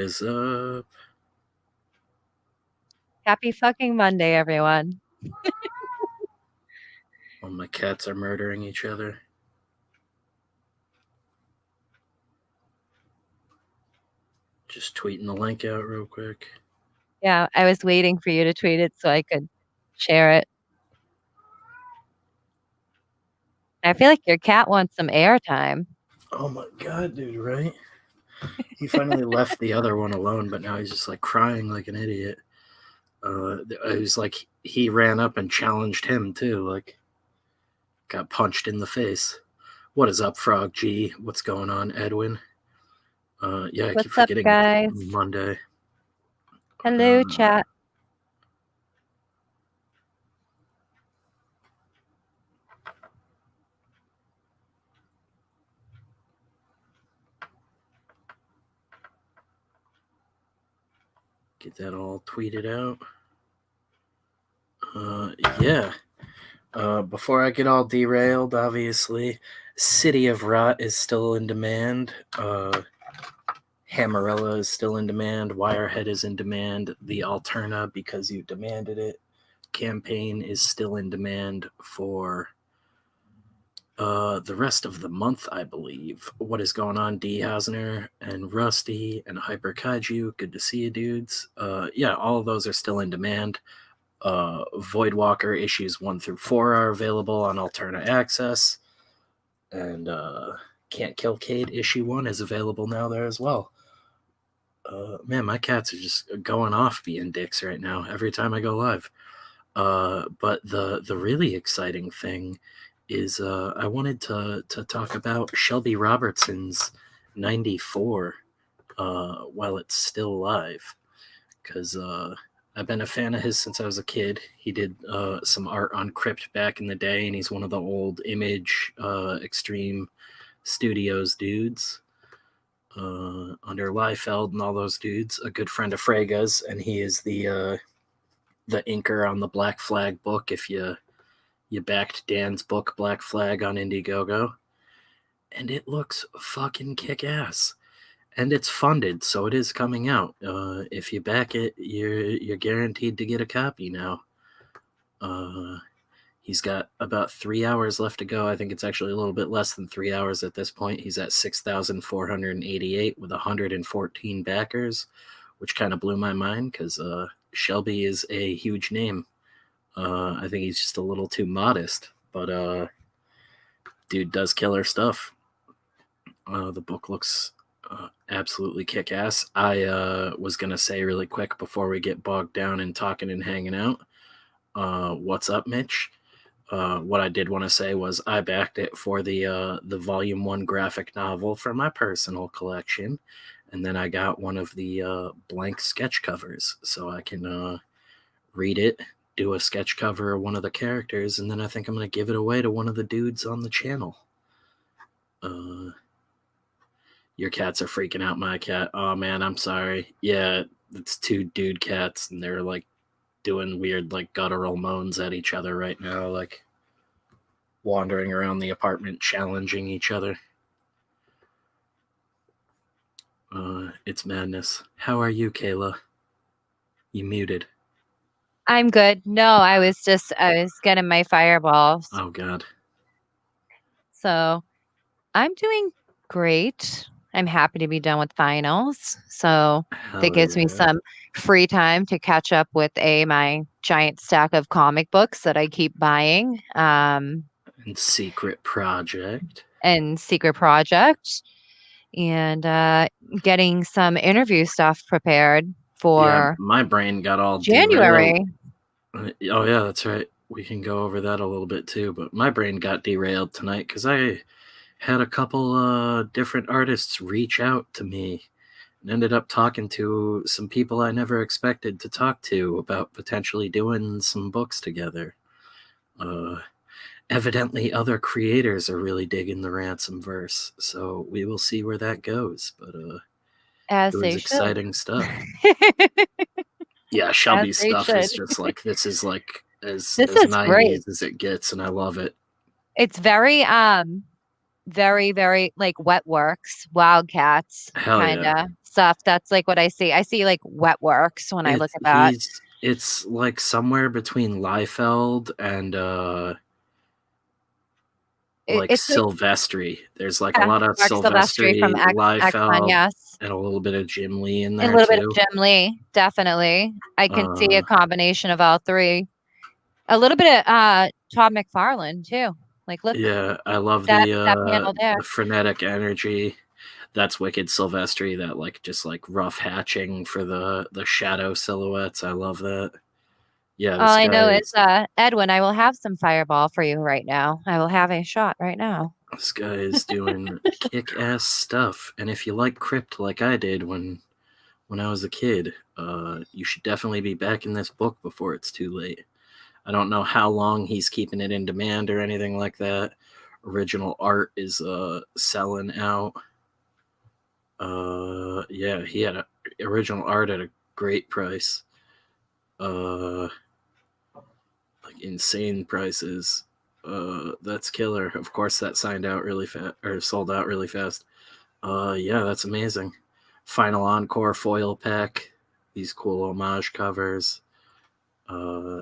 is up? Happy fucking Monday, everyone. Well, my cats are murdering each other. Just tweeting the link out real quick. Yeah, I was waiting for you to tweet it so I could share it. I feel like your cat wants some airtime. Oh my god, dude, right? He finally left the other one alone, but now he's just like crying like an idiot. It was like he ran up and challenged him too, like got punched in the face. What is up, Frog G? What's going on, Edwin? Yeah, I keep What's up, forgetting guys? it's Monday. Hello, chat. Get that all tweeted out. Yeah. Before I get all derailed, obviously, City of Rot is still in demand. Hammerella is still in demand. Wirehead is in demand. The Alterna, because you demanded it, campaign is still in demand for the rest of the month, I believe. What is going on, D. Hausner and Rusty and Hyper Kaiju? Good to see you, dudes. Yeah, all of those are still in demand. Voidwalker issues 1 through 4 are available on Alterna Access. And Can't Kill Cade issue 1 is available now there as well. Man, my cats are just going off being dicks right now every time I go live. But the really exciting thing is I wanted to talk about Shelby Robertson's 94 while it's still live, because I've been a fan of his since I was a kid. He did some art on Crypt back in the day, and he's one of the old Image Extreme Studios dudes. Under Liefeld and all those dudes, a good friend of Frega's, and he is the inker on the Black Flag book. If you backed Dan's book Black Flag on Indiegogo, and it looks fucking kick-ass, and it's funded, so it is coming out. If you back it, you're guaranteed to get a copy now. He's got about 3 hours left to go. I think it's actually a little bit less than 3 hours at this point. He's at 6,488 with 114 backers, which kind of blew my mind because Shelby is a huge name. I think he's just a little too modest, but dude does killer stuff. The book looks absolutely kick-ass. I was going to say really quick before we get bogged down in talking and hanging out, what's up, Mitch? What I did want to say was I backed it for the Volume 1 graphic novel for my personal collection, and then I got one of the blank sketch covers so I can read it, do a sketch cover of one of the characters, and then I think I'm going to give it away to one of the dudes on the channel. Your cats are freaking out my cat. Oh, man, I'm sorry. Yeah, it's 2 dude cats, and they're, like, doing weird, like, guttural moans at each other right now, like, wandering around the apartment, challenging each other. It's madness. How are you, Kayla? You muted. I'm good. No, I was getting my fireballs. Oh, God. So I'm doing great. I'm happy to be done with finals. So that gives me some free time to catch up with my giant stack of comic books that I keep buying. And Secret Project. And getting some interview stuff prepared for my brain got all January. Oh, yeah, that's right. We can go over that a little bit too, but my brain got derailed tonight because I had a couple different artists reach out to me and ended up talking to some people I never expected to talk to about potentially doing some books together. Evidently other creators are really digging the Ransom verse, so we will see where that goes, but As it was exciting stuff. Yeah, Shelby's stuff is just like, this is like as 90s great as it gets, and I love it. It's very very, very like Wetworks, Wildcats kind of stuff. That's like what I see. I see like wet works when I look at that. It's like somewhere between Liefeld and like It's like Silvestri. There's like a yeah, lot of Mark Silvestri from Silvestri, X-Men, Liefeld, yes. and a little bit of Jim Lee in A there little bit of too. Jim Lee, definitely. I can see a Uh, combination of all three. A little bit of Todd McFarlane too. Like look yeah, I love that panel there. the frenetic energy. That's wicked Silvestri. That like just like rough hatching for the shadow silhouettes. I love that. Yeah, All this I guy know is is Edwin, I will have some fireball for you right now. I will have a shot right now. this guy is doing kick ass stuff. And if you like crypt like I did when I was a kid, you should definitely be back in this book before it's too late. I don't know how long he's keeping it in demand or anything like that. Original art is selling out. Yeah, he had original art at a great price. Like insane prices. That's killer. Of course, that signed out really fast or sold out really fast. Yeah, that's amazing. Final Encore foil pack. These cool homage covers.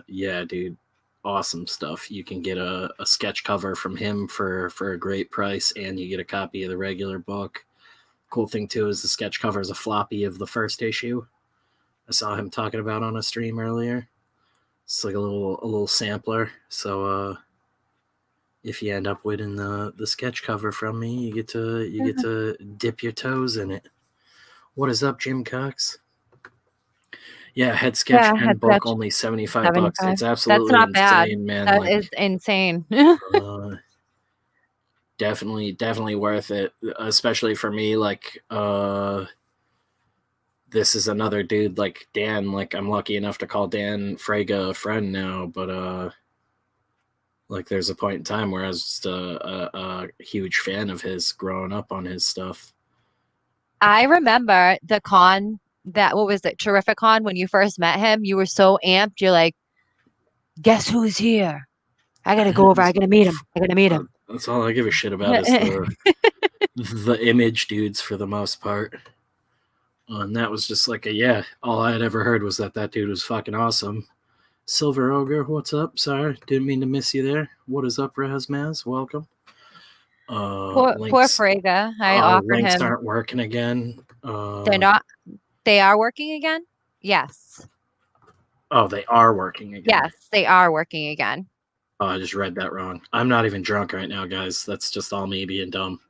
Yeah, dude, awesome stuff. You can get a sketch cover from him for a great price, and you get a copy of the regular book. Cool thing too is the sketch cover is a floppy of the first issue. I saw him talking about on a stream earlier. It's like a little sampler. So if you end up winning the sketch cover from me, you get to dip your toes in it. What is up, Jim Cox? Yeah, head sketch Yeah, and head book sketch, only $75. 75. It's That's absolutely not bad. insane, man. That Like is insane. uh, definitely worth it, especially for me. Like this is another dude like Dan. Like I'm lucky enough to call Dan Frega a friend now, but like there's a point in time where I was just a huge fan of his growing up on his stuff. I remember the con that what was it, Terrific Con when you first met him, you were so amped. You're like, guess who's here? I gotta go over. I gotta meet him. I gotta meet him. That's all I give a shit about is the image dudes for the most part. And that was just like yeah, all I had ever heard was that dude was fucking awesome. Silver Ogre, what's up? Sorry, didn't mean to miss you there. What is up, Razmaz? Welcome. Poor Links. Frega. I offered Links him. aren't working again. They're not. They are working again. Yes. Oh, they are working again. Yes, they are working again. Oh, I just read that wrong. I'm not even drunk right now, guys. That's just all me being dumb.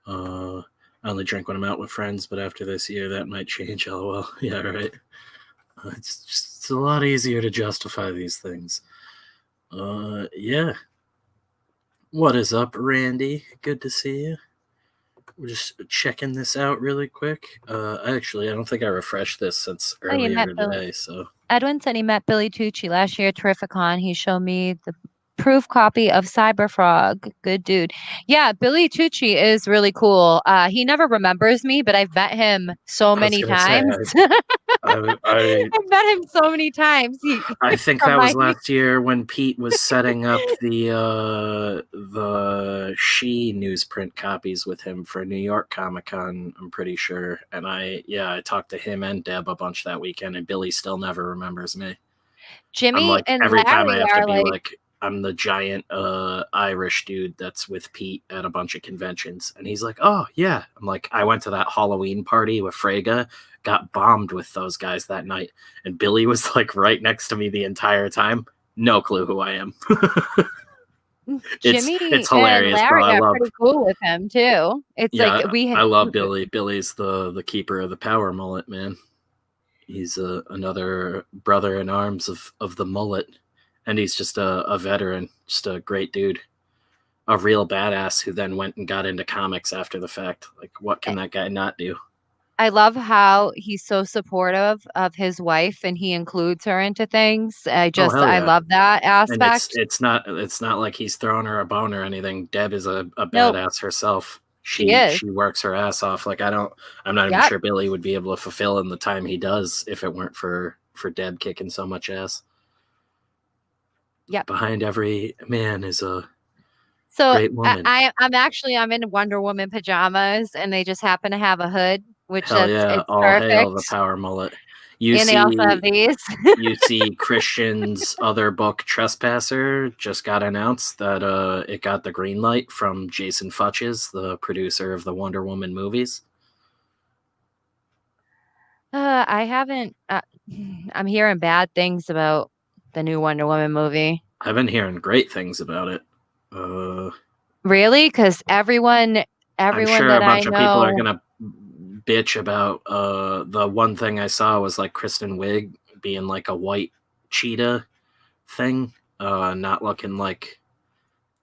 I only drink when I'm out with friends, but after this year, that might change. LOL. Yeah, right. It's a lot easier to justify these things. Yeah. What is up, Randy? Good to see you. We're just checking this out really quick. Actually, I don't think I refreshed this since earlier today. So Edwin said he met Billy Tucci last year at Terrificon. He showed me the proof copy of Cyberfrog. Good dude. Yeah, Billy Tucci is really cool. He never remembers me, but I've met him so I was many gonna say, times. I I've met him so many times. I think From that my was last year when Pete was setting up the She newsprint copies with him for New York Comic Con. I'm pretty sure, and I talked to him and Deb a bunch that weekend, and Billy still never remembers me. I'm Jimmy like and every time I Larry have to are be like like I'm the giant Irish dude that's with Pete at a bunch of conventions, and he's like, "Oh yeah." I'm like, I went to that Halloween party with Frega, got bombed with those guys that night, and Billy was like right next to me the entire time. No clue who I am. Jimmy It's and hilarious, bro. Larry are pretty cool with him too. It's like I love Billy. Billy's the keeper of the power mullet, man. He's another brother in arms of the mullet, and he's just a veteran, just a great dude, a real badass who then went and got into comics after the fact. Like, what can that guy not do? I love how he's so supportive of his wife and he includes her into things. Oh hell I yeah! love that And aspect. it's not like he's throwing her a bone or anything. Deb is a Nope, badass herself. she is. She works her ass off. Like I'm not even Yep, sure Billy would be able to fulfill in the time he does if it weren't for Deb kicking so much ass. yep. Behind every man is a So great woman. I'm in Wonder Woman pajamas and they just happen to have a hood. which Hell yeah! it's All hail the perfect. power mullet. You And they also have see, these. you see, Christian's other book, Trespasser, just got announced that it got the green light from Jason Futches, the producer of the Wonder Woman movies. I haven't. I'm hearing bad things about the new Wonder Woman movie. I've been hearing great things about it. Really? Because I'm everyone sure a that I bunch of people are know. gonna bitch about the one thing I saw was like Kristen Wiig being like a white cheetah thing, not looking like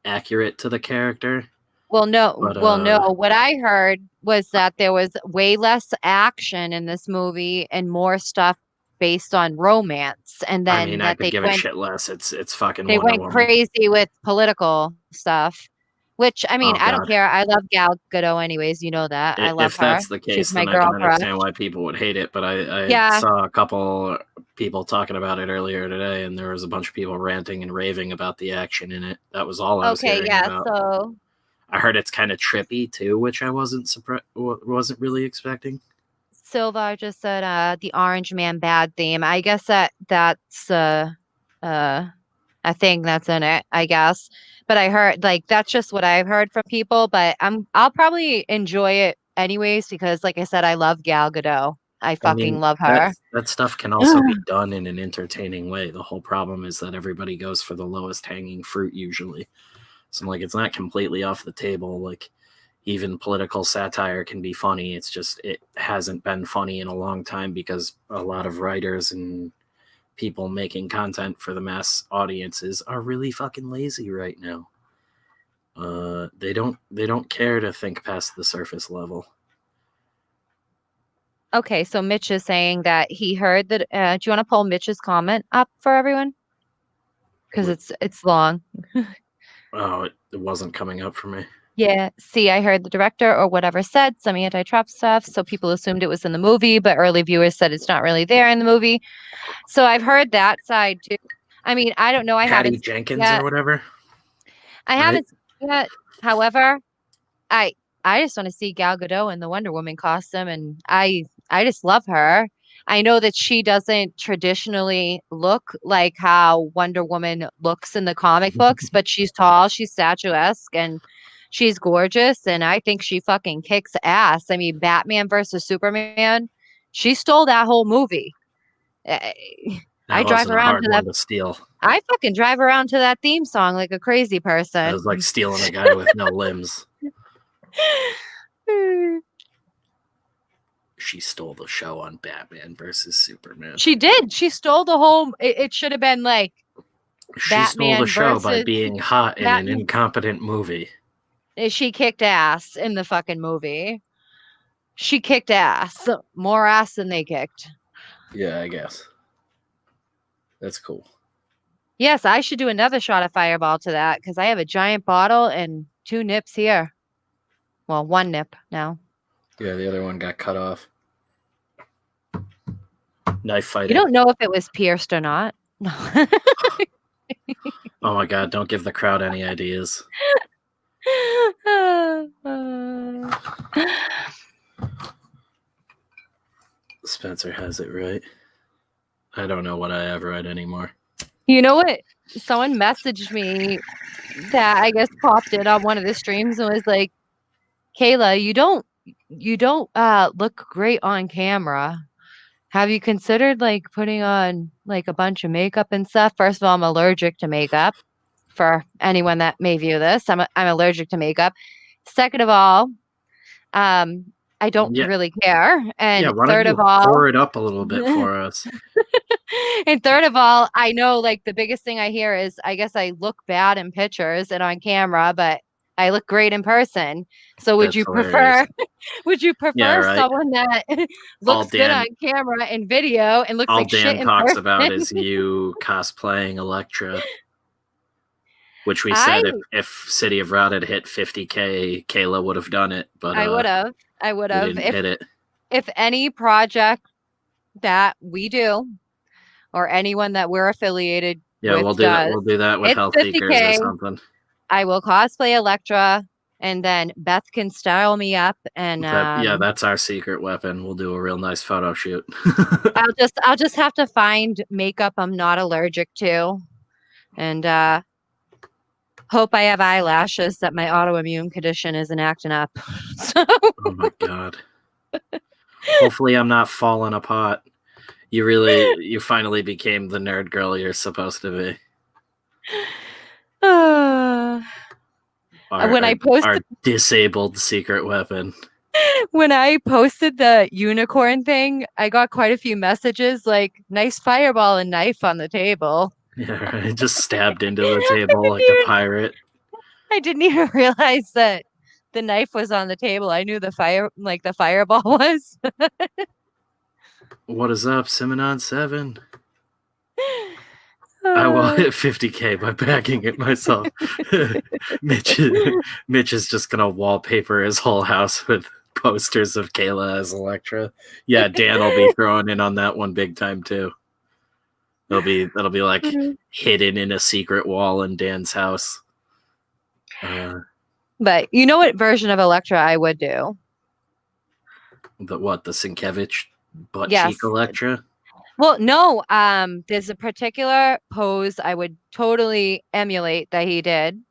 accurate to the character. But Well, no. What I heard was that there was way less action in this movie and more stuff based on romance, and I then mean, I that could give a shit less. It's fucking they Wonder went Woman. crazy with political stuff. Which I mean, Oh I don't god. care. I love Gal Gadot, anyways. You know that. I love If her. that's the She's case, my then I girl can crush. understand why people would hate it. But I Yeah. saw a couple people talking about it earlier today, and there was a bunch of people ranting and raving about the action in it. That was all I was Okay. hearing Yeah. about. So I heard it's kind of trippy too, which I wasn't really expecting. Silva just said the Orange Man bad theme. I guess that's uh a thing that's in it, I guess. But I heard like that's just what I've heard from people, but I'll probably enjoy it anyways because like I said, I love Gal Gadot. I I fucking mean, love that her. that stuff can also be done in an entertaining way. The whole problem is that everybody goes for the lowest hanging fruit usually. So like it's not completely off the table. Like even political satire can be funny. It's just it hasn't been funny in a long time because a lot of writers and people making content for the mass audiences are really fucking lazy right now. They don't care to think past the surface level. Okay, so Mitch is saying that he heard that do you want to pull Mitch's comment up for everyone? Because What? it's long. Oh, it wasn't coming up for me. Yeah, see, I heard the director or whatever said some anti-Trump stuff, so people assumed it was in the movie, but early viewers said it's not really there in the movie. So I've heard that side too. I mean, I don't know. I Patty haven't seen it Jenkins or yet. whatever, I right? haven't seen it yet. However, I I just want to see Gal Gadot in the Wonder Woman costume, and I just love her. I know that she doesn't traditionally look like how Wonder Woman looks in the comic books, but she's tall, she's statuesque, and she's gorgeous, and I think she fucking kicks ass. I mean, Batman versus Superman, she stole that whole movie. I I That drive wasn't a around hard to that. one to steal. I fucking drive around to that theme song like a crazy That person. was like stealing a guy with no limbs. She stole the show on Batman versus Superman. She did. She stole the whole. It should have been like She stole the Batman show by versus being hot in an Batman. incompetent movie. She kicked ass in the fucking movie. She kicked ass. More ass than they kicked. Yeah, I guess. That's cool. Yes, I should do another shot of Fireball to that because I have a giant bottle and 2 nips here. Well, 1 nip now. Yeah, the other one got cut off. Knife You fighting. don't know if it was pierced or not. No. Oh my god, don't give the crowd any ideas. Spencer has it right. I don't know what I have right anymore. You know what? Someone messaged me that I guess popped in on one of the streams and was like, Kayla, you don't look great on camera. Have you considered like putting on like a bunch of makeup and stuff? First of all, I'm allergic to makeup. For anyone that may view this, I'm allergic to makeup. Second of all, um, I don't Yeah, really care. yeah. And Why don't third of you all, whore it up a little bit for us? and third of all, I know like the biggest thing I hear is I guess I look bad in pictures and on camera, but I look great in person. So would That's you hilarious. prefer would you Yeah, prefer right. someone that All looks good on Dan, camera and video and looks all like shit Dan in talks about person? is you cosplaying Elektra, which we I said if City of Rod had hit 50K, Kayla would have done it, but I would have. I would we have. didn't hit it. If any project that we do or anyone that we're affiliated Yeah, with we'll do that. does, We'll do that with it's HELLSEEKERS or 50K. something. I will cosplay Elektra and then Beth can style me up, and that's our secret weapon. We'll do a real nice photo shoot. I'll just have to find makeup I'm not allergic to, and hope I have eyelashes that my autoimmune condition isn't acting up. So, Oh my god. Hopefully I'm not falling apart. You finally became the nerd girl you're supposed to be. when I posted our disabled secret weapon. When I posted the unicorn thing, I got quite a few messages like, nice fireball and knife on the table. Yeah, right. Just stabbed into the table like a pirate. I didn't even realize that the knife was on the table. I knew the fireball was. What is up, Simonon 7? I will hit 50K by backing it myself. Mitch is just gonna wallpaper his whole house with posters of Kayla as Elektra. Yeah, Dan will be throwing in on that one big time too. That'll be like hidden in a secret wall in Dan's house. But you know what version of Elektra I would do? The Sienkiewicz butt cheek Elektra? Well, no. There's a particular pose I would totally emulate that he did.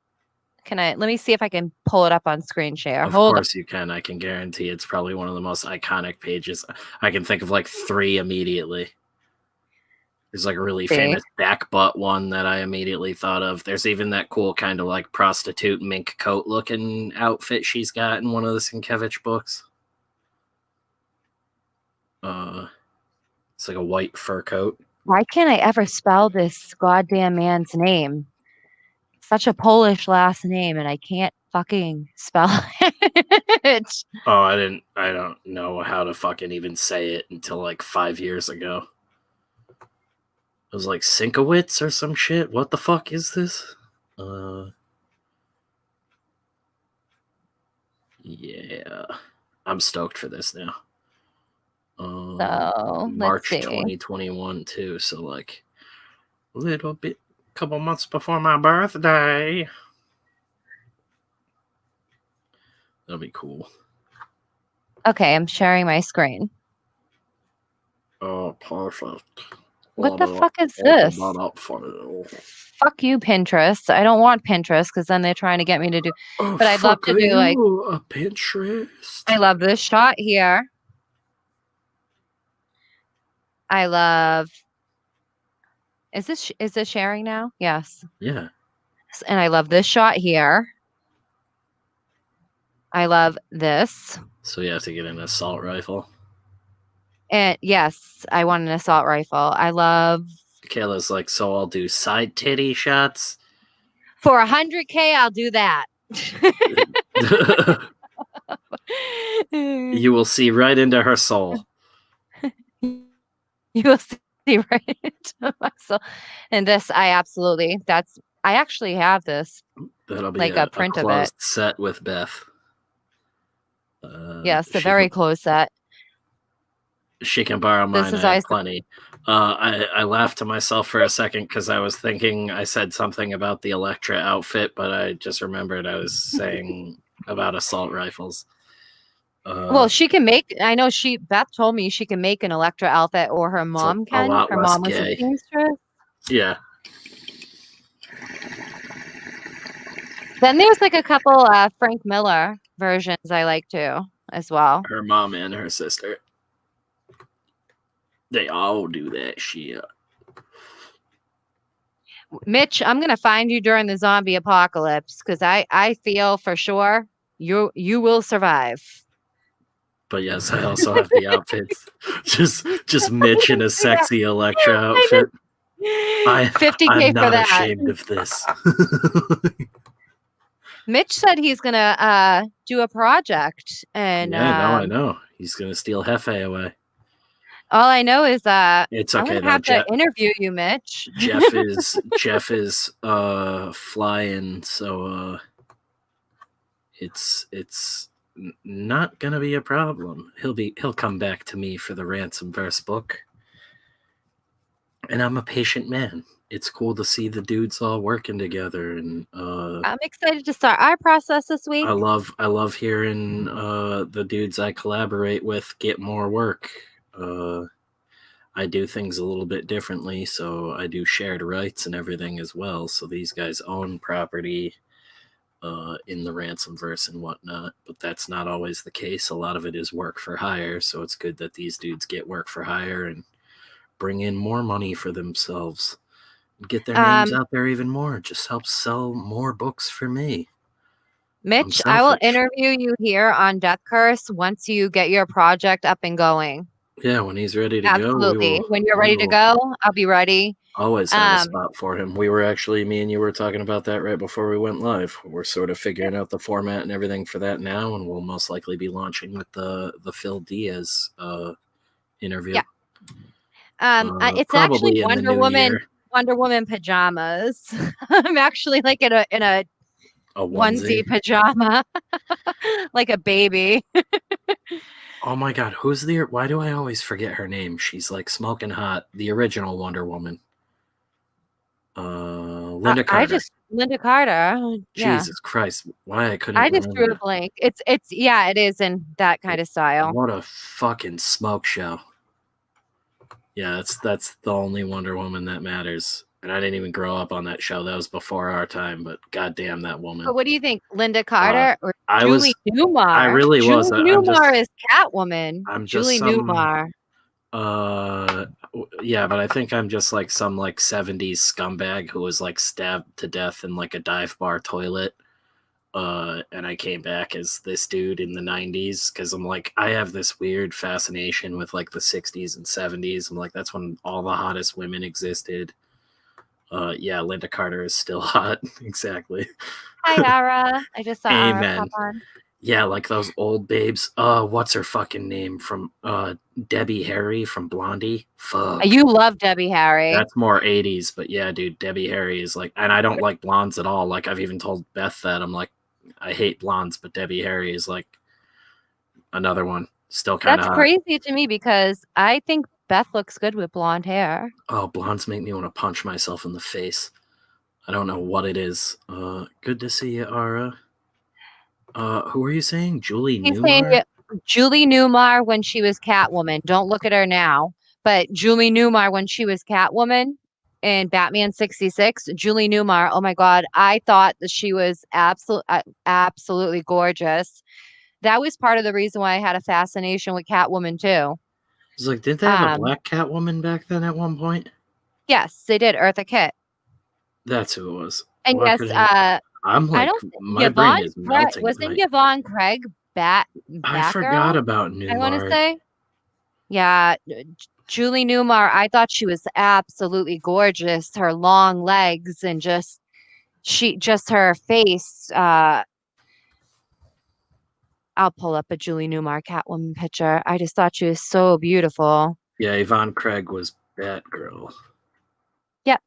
Let me see if I can pull it up on screen share. Of course you can. I can guarantee it's probably one of the most iconic pages. I can think of like 3 immediately. There's like a really famous back butt one that I immediately thought of. There's even that cool kind of like prostitute mink coat looking outfit she's got in one of the Sienkiewicz books. It's like a white fur coat. Why can't I ever spell this goddamn man's name? Such a Polish last name, and I can't fucking spell it. Oh, I don't know how to fucking even say it until like 5 years ago. It was like Sienkiewicz or some shit. What the fuck is this? Yeah. I'm stoked for this now. March 2021 too, so like a little bit, couple months before my birthday. That'll be cool. Okay, I'm sharing my screen. Oh, perfect. What the fuck is this? Fuck you, Pinterest. I don't want Pinterest because then they're trying to get me to do. But I'd love to do like a Pinterest. I love this shot here. I love. Is this sharing now? Yes. Yeah. And I love this shot here. I love this. So you have to get an assault rifle. And yes, I want an assault rifle. I love. Kayla's like, so I'll do side titty shots. For 100K, I'll do that. You will see right into her soul. You will see right into my soul. And this, I actually have this. That'll be like a print of it. Set with Beth. Yes, a very close set. She can borrow mine. I have plenty. I laughed to myself for a second because I was thinking I said something about the Elektra outfit, but I just remembered I was saying about assault rifles. Well, she can make. I know Beth told me she can make an Elektra outfit, or her mom can. Her mom was a seamstress. Yeah. Then there's like a couple Frank Miller versions I like too, as well. Her mom and her sister. They all do that shit. Mitch, I'm gonna find you during the zombie apocalypse because I feel for sure you will survive. But yes, I also have the outfits. Just Mitch in a sexy Elektra outfit. 50K I'm not for that. ashamed of this. Mitch said he's gonna do a project, and I know. He's gonna steal Hefe away. All I know is that it's okay. I'm gonna have to interview you, Mitch. Jeff is flying, so it's not gonna be a problem. He'll come back to me for the Ransom Verse book, and I'm a patient man. it's cool to see the dudes all working together, and I'm excited to start our process this week. I love hearing the dudes I collaborate with get more work. I do things a little bit differently, so I do shared rights and everything as well. So these guys own property in the ransomverse and whatnot, but that's not always the case. A lot of it is work for hire, so it's good that these dudes get work for hire and bring in more money for themselves. Get their names out there even more. It just helps sell more books for me. Mitch, I will interview you here on Death Curse once you get your project up and going. Yeah, when he's ready to Absolutely. go. When you're ready to go, I'll be ready. Always have a spot for him. We were actually, me and you were talking about that right before we went live. We're sort of figuring out the format and everything for that now, and we'll most likely be launching with the Phil Diaz interview. Yeah. It's actually Wonder Woman pajamas. I'm actually like in a onesie pajama, like a baby. Oh my God, why do I always forget her name? She's like smoking hot. The original Wonder Woman. Linda Carter. Linda Carter. Yeah. Jesus Christ, why I couldn't I just drew a blank. It is in that kind of style. What a fucking smoke show. Yeah, that's the only Wonder Woman that matters. And I didn't even grow up on that show. That was before our time, but goddamn that woman. But what do you think, Linda Carter or I Julie Newmar? I really was. Julie Newmar is Catwoman. I'm just Julie Newmar. Yeah, but I think I'm just like some like 70s scumbag who was like stabbed to death in like a dive bar toilet. And I came back as this dude in the 90s because I'm like, I have this weird fascination with like the 60s and 70s. I'm like, that's when all the hottest women existed. Yeah, Linda Carter is still hot. Exactly. Hi, Ara. I just saw Amen. Ara pop on. Yeah, like those old babes. What's her fucking name from Debbie Harry from Blondie? Fuck. You love Debbie Harry. That's more 80s, but yeah, dude, Debbie Harry is like, and I don't like blondes at all. Like I've even told Beth that I'm like, I hate blondes, but Debbie Harry is like another one. Still kind of That's crazy to me because I think Beth looks good with blonde hair. Oh, blondes make me want to punch myself in the face. I don't know what it is. Good to see you, Ara. Who are you saying? Julie Newmar? Julie Newmar when she was Catwoman. Don't look at her now. But Julie Newmar when she was Catwoman in Batman 66. Julie Newmar, oh my God. I thought that she was absolutely gorgeous. That was part of the reason why I had a fascination with Catwoman too. It's like, didn't they have a black Catwoman back then at one point? Yes, they did. Eartha Kitt. That's who it was. And what yes, I'm like, my brain is melting. Wasn't Yvonne Craig Batgirl? I forgot about Newmar. I want to say. Yeah, Julie Newmar, I thought she was absolutely gorgeous. Her long legs and just her face. I'll pull up a Julie Newmar Catwoman picture. I just thought she was so beautiful. Yeah, Yvonne Craig was Batgirl. Yep.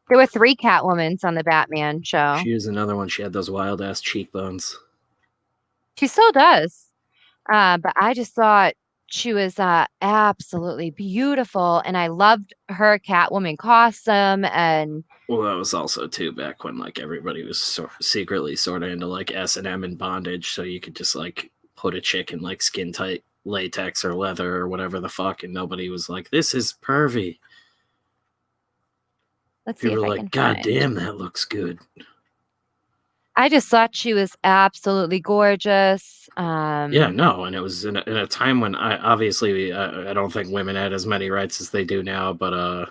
There were 3 Catwomans on the Batman show. She was another one. She had those wild ass cheekbones. She still does. But I just thought she was absolutely beautiful, and I loved her Catwoman costume. And well, that was also too back when like everybody was secretly sort of into like S&M and bondage, so you could just like put a chick in like skin tight latex or leather or whatever the fuck, and nobody was like, "This is pervy." Let's see if I can God damn, that looks good. I just thought she was absolutely gorgeous. Yeah, no, and it was in a time when I don't think women had as many rights as they do now, but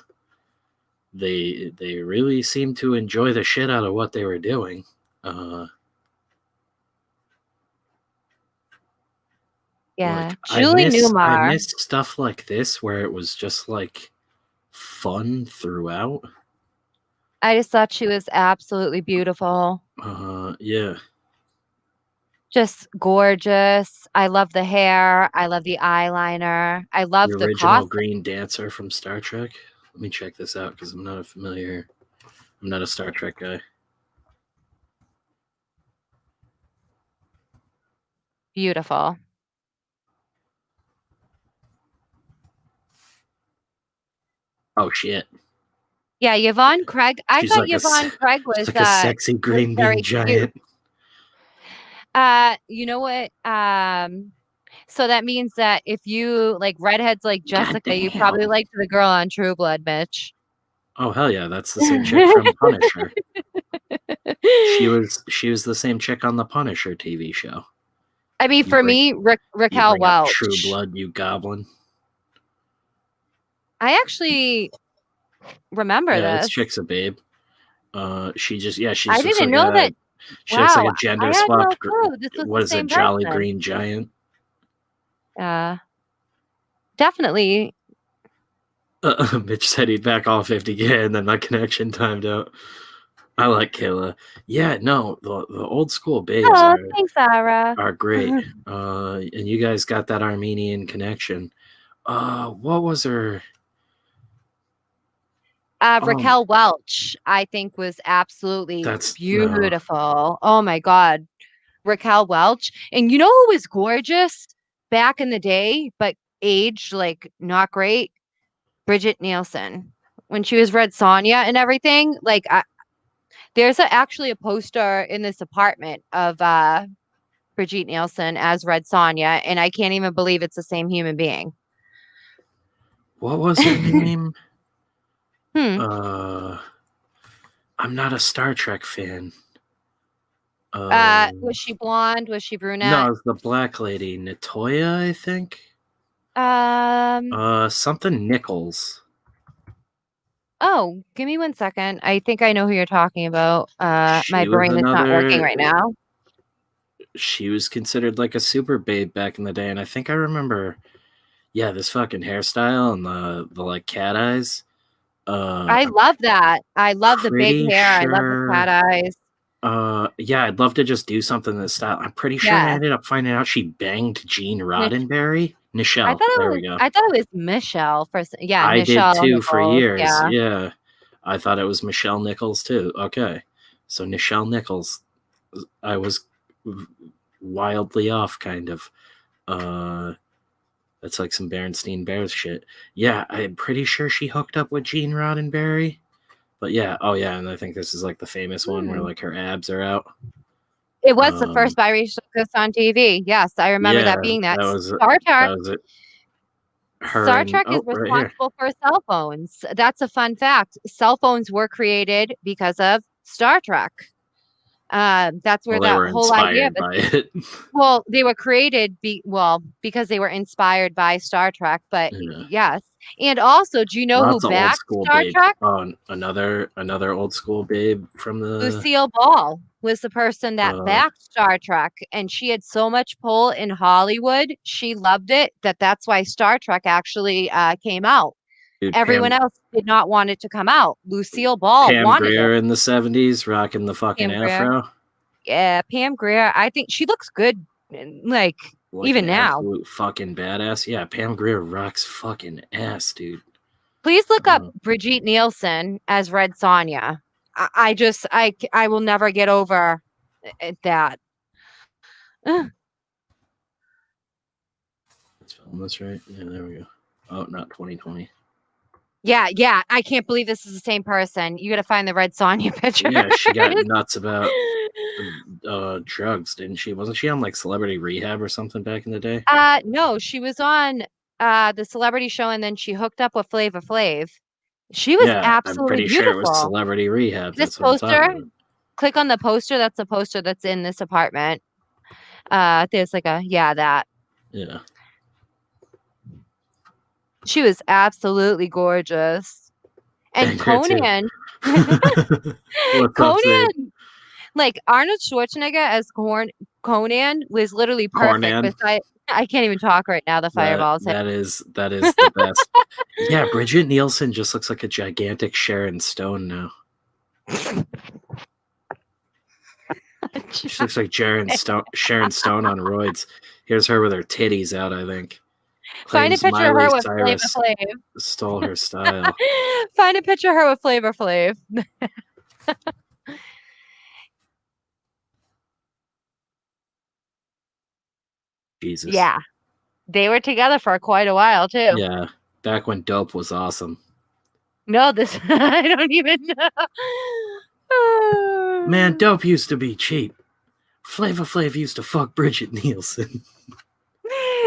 they really seemed to enjoy the shit out of what they were doing. Yeah, like, Julie Newmar. I missed stuff like this where it was just like fun throughout. I just thought she was absolutely beautiful. Yeah. Just gorgeous. I love the hair. I love the eyeliner. I love the original Green Dancer from Star Trek. Let me check this out because I'm not a Star Trek guy. Beautiful. Oh shit. Yeah, Yvonne Craig. I She's thought like Yvonne Craig she's was like a sexy green bean very cute. giant. You know what? So that means that if you like redheads like God Jessica, you probably damn. liked the girl on True Blood, Mitch. Oh hell yeah, that's the same chick from Punisher. She was the same chick on the Punisher TV show. I mean, You for bring me, you Raquel bring up True Welch. Blood, you goblin. I actually remember Yeah, this this. chick's a babe. She just she I just looks didn't like know that. a Wow, I gender had no swapped. clue this was What the is it? same Jolly person. Green Giant. Definitely. Mitch said he'd back all 50K, and then my connection timed out. I like Kayla. Yeah, no, the old school babes Oh, thanks, Sarah. are great. And you guys got that Armenian connection. What was her? Raquel Welch, I think, was absolutely That's no. beautiful. Oh my God. Raquel Welch. And you know who was gorgeous back in the day, but aged like not great? Bridget Nielsen. When she was Red Sonja and everything. Like there's actually a poster in this apartment of Bridget Nielsen as Red Sonja, and I can't even believe it's the same human being. What was her name? Hmm. I'm not a Star Trek fan. Was she blonde? Was she No, brunette? it was the black lady, Natoya, I think. Um, Something Nichols. oh, give me 1 second. I think I know who you're talking about. My She was brain is not working another. right now. She was considered like a super babe back in the day, and I think I remember. Yeah, this fucking hairstyle and the like cat eyes. I I'm love that. I love the big pretty hair. I love the cat sure. eyes. Yeah, I'd love to just do something in this style. I'm pretty sure I Yeah. ended up finding out she banged Gene Mich- Roddenberry. Nichelle, there we go. I thought it was Michelle first. Yeah, I did Nichelle too for Nichols. years. Yeah. Yeah, I thought it was Michelle Nichols too. Okay, so Nichelle Nichols. I was wildly off, kind of. Uh, that's like some Berenstein Bears shit. Yeah, I'm pretty sure she hooked up with Gene Roddenberry. But yeah, oh yeah, and I think this is like the famous one where Hmm. like her abs are out. It was the Um, first biracial kiss on TV. Yes, I remember yeah, that being that. that was it. Her Star and Trek is right here. responsible for cell phones. That's a fun fact. Cell phones were created because of Star Trek. That's where Well, they that were whole idea of inspired by it. well, they were created because they were inspired by Star Trek, but Yeah. yes. And also, do you know who Lots of old backed school Star babes. Trek? Oh, another old school babe from the Lucille Ball was the person that uh backed Star Trek, and she had so much pull in Hollywood. She loved it that's why Star Trek actually came out. dude Everyone else did not want it to come out. Lucille Ball Pam wanted it. Grier in the 70s rocking the fucking Pam Grier. afro. Yeah, Pam Grier. I think she looks good, like Like an even now. absolute fucking badass. Yeah, Pam Grier rocks fucking ass, dude. Please look up Uh, Brigitte Nielsen as Red Sonja. I will never get over that. Ugh. let's film this right. Yeah, there we go. Oh, not 2020. Yeah. I can't believe this is the same person. You got to find the Red Sonja picture. Yeah, she got nuts about drugs, didn't she? Wasn't she on like Celebrity Rehab or something back in the day? No, she was on the celebrity show and then she hooked up with Flava Flav. She was Yeah, I'm absolutely pretty sure it was beautiful. Celebrity Rehab. This That's what I'm talking poster, about. click on the poster. That's the poster that's in this apartment. There's like that. Yeah. She was absolutely gorgeous. And Banged her too. Conan, What's up, Zane? Conan, like Arnold Schwarzenegger as Conan was literally perfect. Cornan. Besides, I can't even talk right now. The fireballs hit. That is the best. Yeah, Bridget Nielsen just looks like a gigantic Sharon Stone now. She looks like Sharon Stone on roids. Here's her with her titties out, I think. Find a Claims picture of Miley her with Flava Cyrus Flav. stole her style. Find a picture of her with Flava Flav. Jesus. Yeah, they were together for quite a while too. Yeah, back when dope was awesome. No, this I don't even know. Man, dope used to be cheap. Flava Flav used to fuck Bridget Nielsen.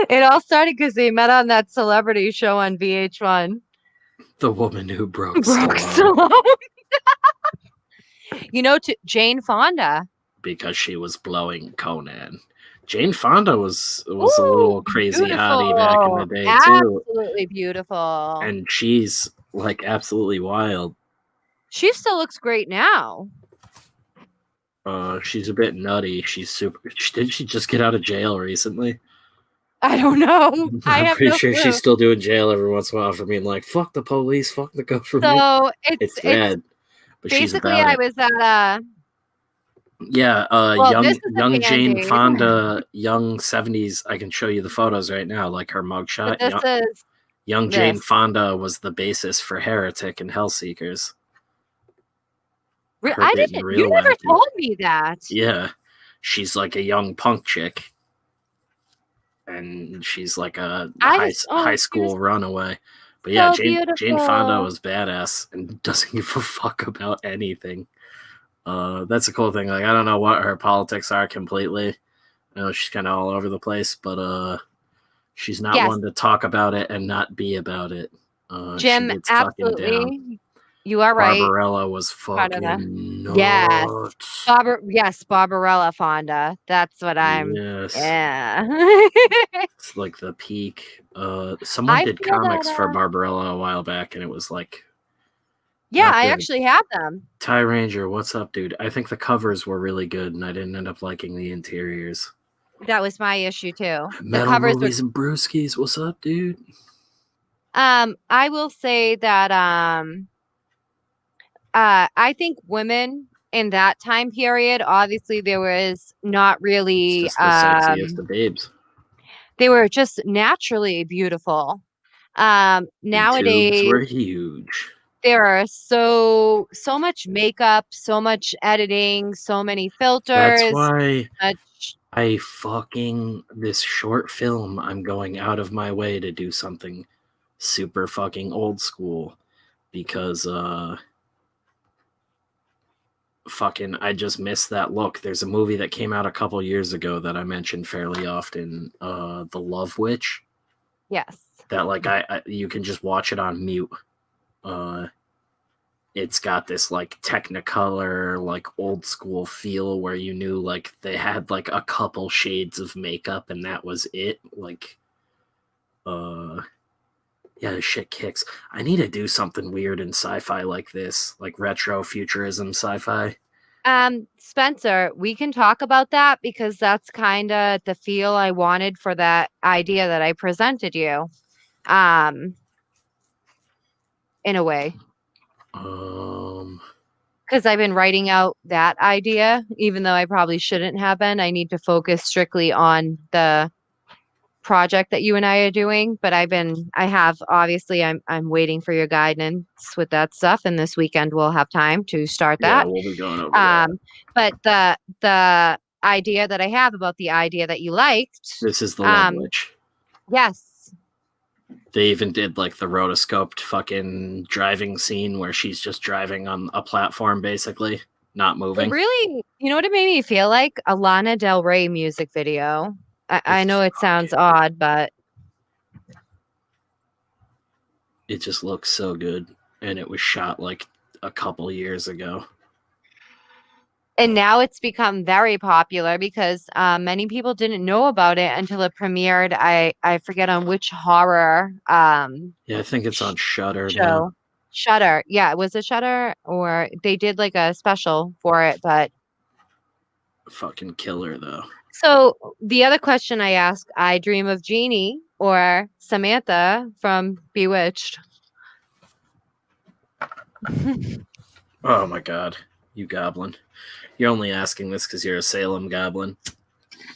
It all started because they met on that celebrity show on VH1. The woman who broke Broke Stallone. Stallone. Jane Fonda. Because she was blowing Conan. Jane Fonda was a Ooh, little crazy hottie back in the day too. Absolutely beautiful. And she's like absolutely wild. She still looks great now. She's a bit nutty. She's super. Did she just get out of jail recently? I don't know. I'm pretty sure she's still doing jail every once in a while for being like, fuck the police, fuck the government. So it's bad. But basically, I was at a young Jane Fonda, young 70s. I can show you the photos right now, like her mugshot. Jane Fonda was the basis for Heretic and Hellseekers. I didn't. You never told me that. Yeah, she's like a young punk chick, and she's like a high school runaway. But yeah, Jane Fonda was badass and doesn't give a fuck about anything. That's a cool thing. Like, I don't know what her politics are completely. I know she's kind of all over the place, but she's not one to talk about it and not be about it. Jim, absolutely. You are right. Barbarella was fucking nuts. Yes, Barbarella Fonda. That's what I'm. Yes. Yeah. It's like the peak. Someone did comics for Barbarella a while back, and it was like. Yeah, I actually have them. Ty Ranger, what's up, dude? I think the covers were really good, and I didn't end up liking the interiors. That was my issue too. Metal the covers Movies and Brewskis, what's up, dude? I will say that I think women in that time period, obviously there was not really the sexiest of babes. They were just naturally beautiful. Nowadays tubes were huge. There are so much makeup, so much editing, so many filters. That's why this short film, I'm going out of my way to do something super fucking old school because I just missed that look. There's a movie that came out a couple years ago that I mentioned fairly often, The Love Witch. Yes. That I you can just watch it on mute. It's got this like Technicolor, like old school feel where you knew like they had like a couple shades of makeup and that was it. Like, yeah, this shit kicks. I need to do something weird in sci-fi like this, like retro futurism sci-fi. Spencer, we can talk about that because that's kind of the feel I wanted for that idea that I presented you. In a way. Because I've been writing out that idea, even though I probably shouldn't have been. I need to focus strictly on the project that you and I are doing, but obviously I'm waiting for your guidance with that stuff, and this weekend we'll have time to start that. Yeah, we'll be going over that. But the idea that I have about the idea that you liked. This is the Love Witch. Yes. They even did like the rotoscoped fucking driving scene where she's just driving on a platform, basically, not moving. Really, you know what it made me feel like? A Lana Del Rey music video. I know it sounds odd, but it just looks so good. And it was shot like a couple years ago. And now it's become very popular because many people didn't know about it until it premiered. I forget on which horror. Yeah, I think it's on Shudder show. Now. Shudder. Yeah, was it Shudder? Or they did like a special for it, but fucking killer though. So the other question I ask, I Dream of Jeannie or Samantha from Bewitched. Oh my god, you goblin. You're only asking this because you're a Salem goblin.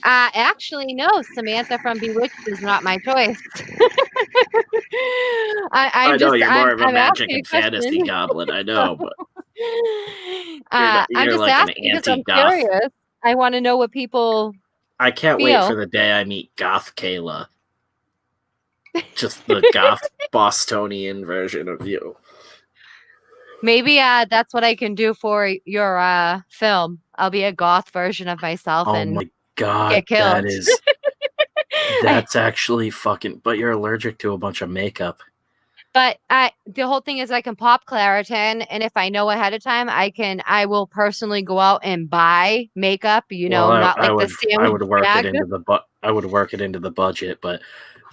Actually, no. Samantha from Bewitched is not my choice. I know you're more of a magic and fantasy goblin. I know, but you're like an anti-goth. I want to know what people. I can't wait for the day I meet Goth Kayla. Just the goth Bostonian version of you. Maybe that's what I can do for your film. I'll be a goth version of myself Oh and my god, get killed. that's actually fucking. But you're allergic to a bunch of makeup. But the whole thing is I can pop Claritin, and if I know ahead of time, I will personally go out and buy makeup, Well, not like the I sandwich would work bag. it into I would work it into the budget, but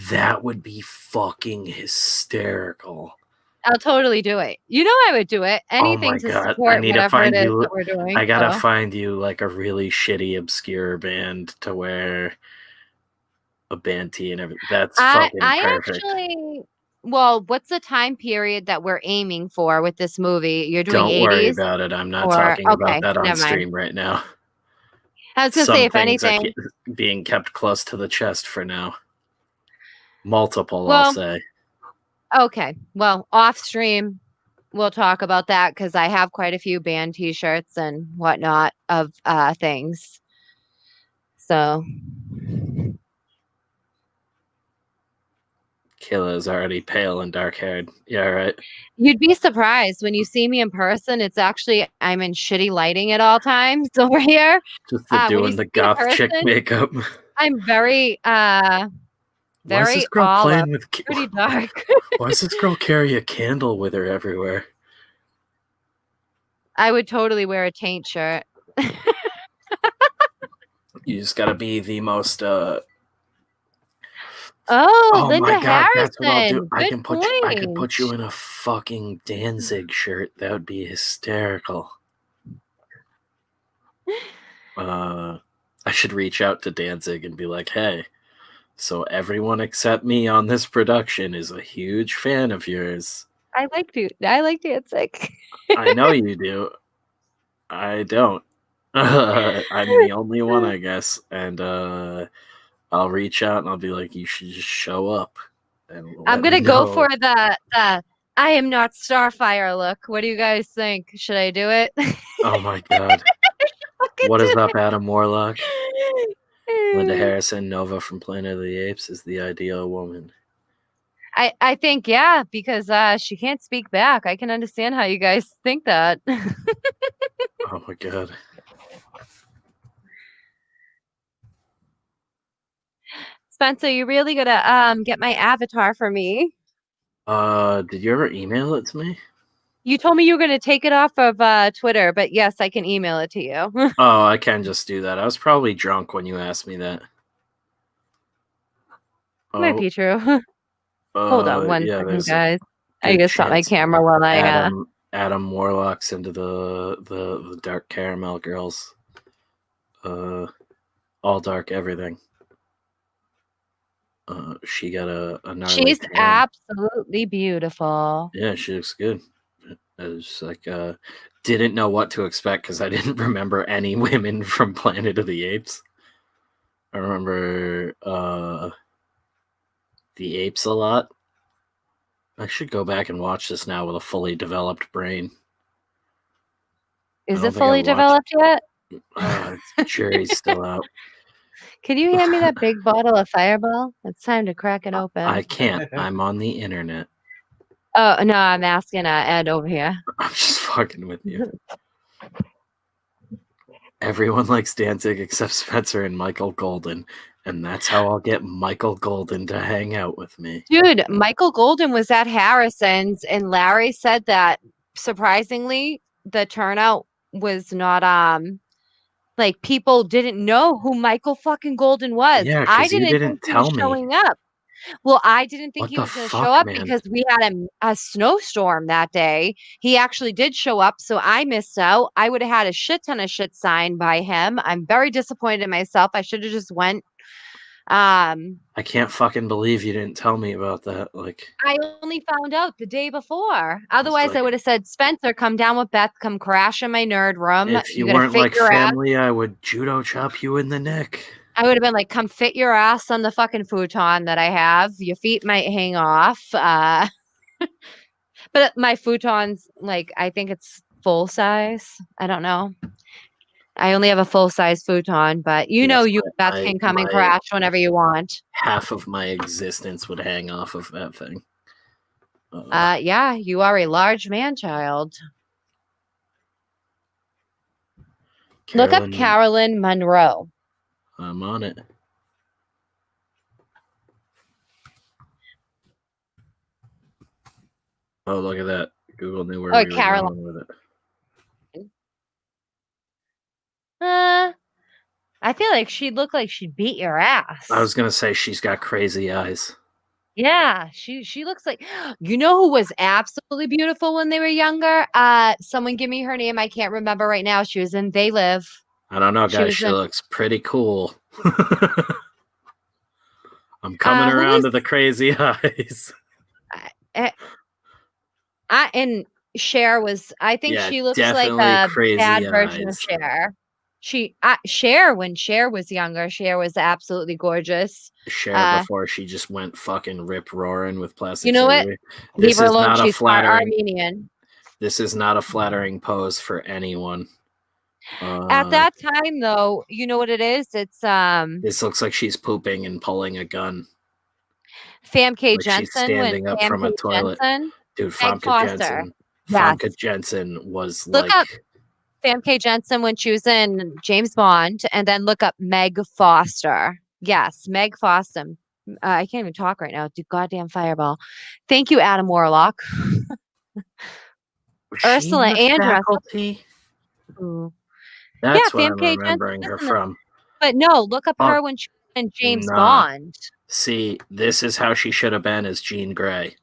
that would be fucking hysterical. I'll totally do it. I would do it. Oh Anything my to god, I support need to whatever it find is you. that we're doing. I gotta So find you like a really shitty, obscure band to wear a band tee and everything. That's fucking I perfect. actually well, what's the time period that we're aiming for with this movie? You're doing Don't worry 80s about it. I'm not or talking about okay, that on never mind. stream right now. I was gonna say Some if things are anything, being kept close to the chest for now. Multiple, I'll well, say. okay. Well, off stream we'll talk about that because I have quite a few band t-shirts and whatnot of things. So Kayla's already pale and dark haired. Yeah, right. you'd be surprised when you see me in person. It's actually I'm in shitty lighting at all times over here. Just the When you doing see the me in goth chick person, makeup. I'm very Why is this very girl olive, playing with? pretty dark. Why does this girl carry a candle with her everywhere? I would totally wear a taint shirt. You just gotta be the most. Oh, Oh my Linda god, that's what I'll do. Harrison. Good I can put you point. in a fucking Danzig shirt. That would be hysterical. I should reach out to Danzig and be like, hey, so everyone except me on this production is a huge fan of yours. I like dancing. I know you do. I don't. I'm the only one, I guess. And I'll reach out and I'll be like, you should just show up and I'm let me gonna go for know. the I am not Starfire look. What do you guys think? Should I do it? Oh my god. Fucking What is do up, Adam Warlock? Linda it. Harrison, Nova from Planet of the Apes, is the ideal woman. I think yeah, because she can't speak back. I can understand how you guys think that. Oh my god. Spencer, you really gonna get my avatar for me? Did you ever email it to me? You told me you were gonna take it off of Twitter, but yes, I can email it to you. Oh, I can just do that. I was probably drunk when you asked me that. Might Oh, be true. Hold on one yeah, second, there's a guys. I good gotta stop my chance camera while I Adam Warlock's into the dark caramel girls. All dark everything. She got a gnarly She's tan. absolutely beautiful. Yeah, she looks good. I was like, didn't know what to expect because I didn't remember any women from Planet of the Apes. I remember the apes a lot. I should go back and watch this now with a fully developed brain. Is it fully developed yet? Jury's still out. Can you hand me that big bottle of Fireball? It's time to crack it open. I can't. I'm on the internet. Oh, no, I'm asking Ed over here. I'm just fucking with you. Everyone likes Danzig except Spencer and Michael Golden, and that's how I'll get Michael Golden to hang out with me. Dude, Michael Golden was at Harrison's, and Larry said that surprisingly, the turnout was not like people didn't know who Michael fucking Golden was. Yeah, I because you didn't think didn't he was tell me. showing up. Well, I didn't think What he the was going to show fuck, up man? because we had a snowstorm that day. He actually did show up, so I missed out. I would have had a shit ton of shit signed by him. I'm very disappointed in myself. I should have just went. I can't fucking believe you didn't tell me about that. Like, I only found out the day before. Otherwise, like, I would have said, Spencer, come down with Beth, come crash in my nerd room. if you You gotta weren't fit like your ass. family, I would judo chop you in the neck. I would have been like, come fit your ass on the fucking futon that I have. Your feet might hang off. But my futon's like, I think it's full size. I don't know. I only have a full size futon, but Yes, Beth can come and crash whenever you want. half of my existence would hang off of that thing. Yeah, you are a large man child. Look up Carolyn, Carolyn Monroe. I'm on it. Oh, look at that. Google knew where Oh, we were Caroline. going with it. I feel like she'd look like she'd beat your ass. I was going to say she's got crazy eyes. Yeah, she looks like, you know who was absolutely beautiful when they were younger? Someone give me her name. I can't remember right now. She was in They Live. I don't know, She guys. was She in looks pretty cool. I'm coming who around was to the crazy eyes. uh, and Cher was, I think Yeah, she looks like definitely a bad crazy version of eyes. Cher. Cher, when Cher was younger, Cher was absolutely gorgeous. Cher before she just went fucking rip roaring with You plastic know what? surgery. Leave This her is alone. not a She's part flattering. Armenian. This is not a flattering pose for anyone. At that time, though, you know what it is? It's This looks like she's pooping and pulling a gun. Famke Like she's Jensen when standing up from Famke a toilet. Jensen, Dude, Meg Foster. Yes. Famke Jensen was Look like up Famke Jensen when she was in James Bond, and then look up Meg Foster. Yes, Meg Foster. I can't even talk right now. Do goddamn fireball. Thank you, Adam Warlock. was she in Ursula the Andress. faculty? Ooh. Yeah, That's what I'm Famke Jensen remembering was her in the, from. but no, look up Oh, her when she was in James nah. Bond. See, this is how she should have been as Jean Grey.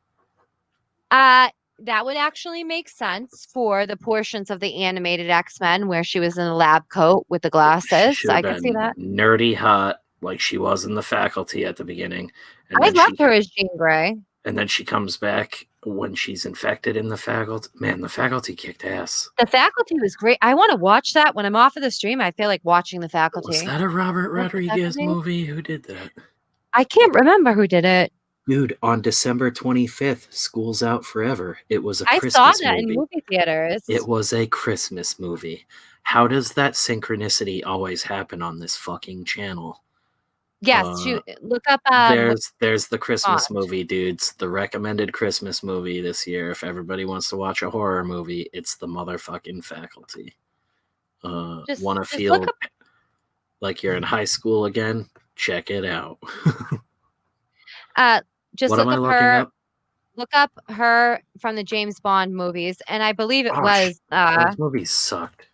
That would actually make sense for the portions of the animated X-Men where she was in a lab coat with the She glasses. should have I could see been that. nerdy hot like she was in the faculty at the beginning. And I then loved her as Jean Grey. she comes back when she's infected in the faculty. Man, the faculty kicked ass. The Faculty was great. I want to watch that when I'm off of the stream. I feel like watching The Faculty. Was that a Robert What's The Rodriguez Faculty? movie? Who did that? I can't remember who did it. Dude, on December 25th, School's Out Forever. It was a I saw Christmas that in movie. movie theaters. It was a Christmas movie. How does that synchronicity always happen on this fucking channel? Yes, look up There's the Christmas movie, dudes. The recommended Christmas movie this year. If everybody wants to watch a horror movie, it's the motherfucking Faculty. Wanna feel like you're in high school again? Check it out. Just What am I looking up? Look up her from the James Bond movies, and I believe it was those movies sucked.